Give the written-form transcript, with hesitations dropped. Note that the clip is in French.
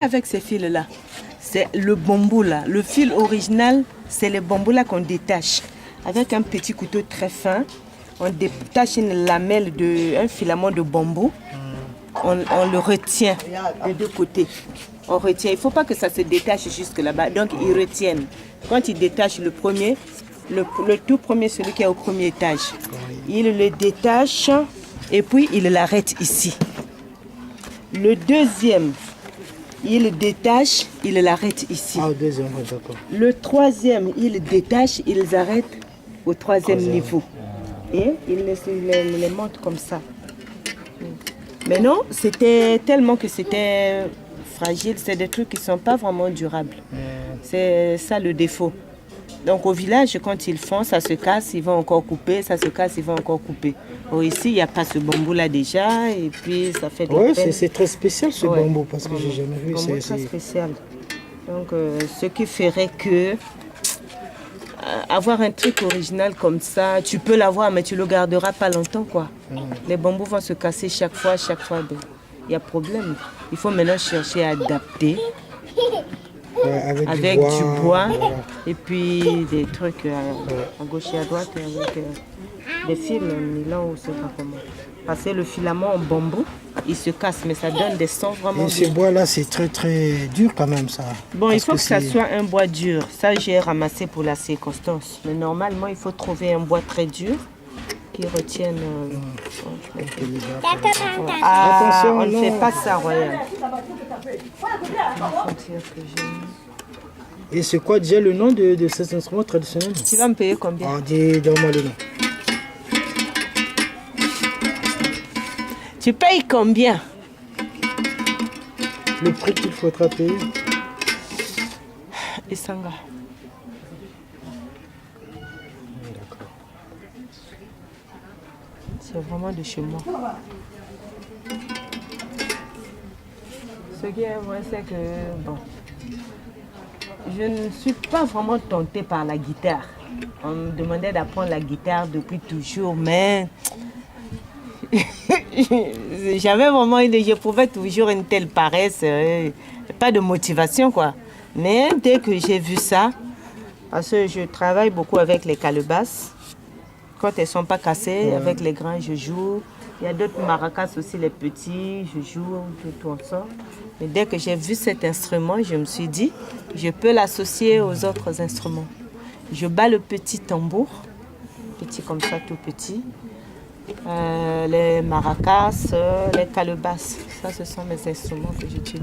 Avec ces fils-là, c'est le bambou là. Le fil original, c'est le bambou là qu'on détache. Avec un petit couteau très fin, on détache une lamelle un filament de bambou. On le retient des deux côtés. On retient. Il ne faut pas que ça se détache jusque là-bas. Donc ils retiennent. Quand ils détachent le premier, le tout premier, celui qui est au premier étage, ils le détachent et puis ils l'arrêtent ici. Le deuxième, il détache, il l'arrête ici. Ah, deuxième, d'accord. Le troisième, il détache, ils arrêtent au troisième niveau. Et ils les montent comme ça. Mais non, c'était tellement que c'était fragile, c'est des trucs qui ne sont pas vraiment durables. C'est ça le défaut. Donc au village, quand ils font, ça se casse, ils vont encore couper, ça se casse, ils vont encore couper. Bon, ici, il n'y a pas ce bambou-là déjà, et puis ça fait des Oui, c'est très spécial ce bambou, parce que j'ai jamais vu. C'est très spécial. Donc ce qui ferait que avoir un truc original comme ça, tu peux l'avoir, mais tu ne le garderas pas longtemps, quoi. Les bambous vont se casser chaque fois, il y a problème. Il faut maintenant chercher à adapter. Avec du bois et puis des trucs à gauche et à droite avec des fils nylon ou je sais pas comment. Parce que le filament en bambou, il se casse, mais ça donne des sons vraiment. Et ce bois-là, c'est très dur quand même, ça. Bon, il faut que ça soit un bois dur. Ça, j'ai ramassé pour la circonstance. Mais normalement, il faut trouver un bois très dur qui retienne. Attention, on ne fait pas ça, Royal. Et c'est quoi déjà le nom de ces instruments traditionnels? Tu vas me payer combien? Dis-moi le nom. Tu payes combien? Le prix qu'il faudra payer? Isanga. D'accord. C'est vraiment de chez moi. Ce qui est vrai, c'est que, bon, je ne suis pas vraiment tentée par la guitare. On me demandait d'apprendre la guitare depuis toujours, mais j'avais vraiment j'éprouvais toujours une telle paresse, pas de motivation, quoi. Mais dès que j'ai vu ça, parce que je travaille beaucoup avec les calebasses, quand elles ne sont pas cassées, avec les grands, je joue. Il y a d'autres maracas aussi, les petits, je joue tout ensemble. Mais dès que j'ai vu cet instrument, je me suis dit, je peux l'associer aux autres instruments. Je bats le petit tambour, petit comme ça, tout petit. Les maracas, les calebasses, ça ce sont mes instruments que j'utilise.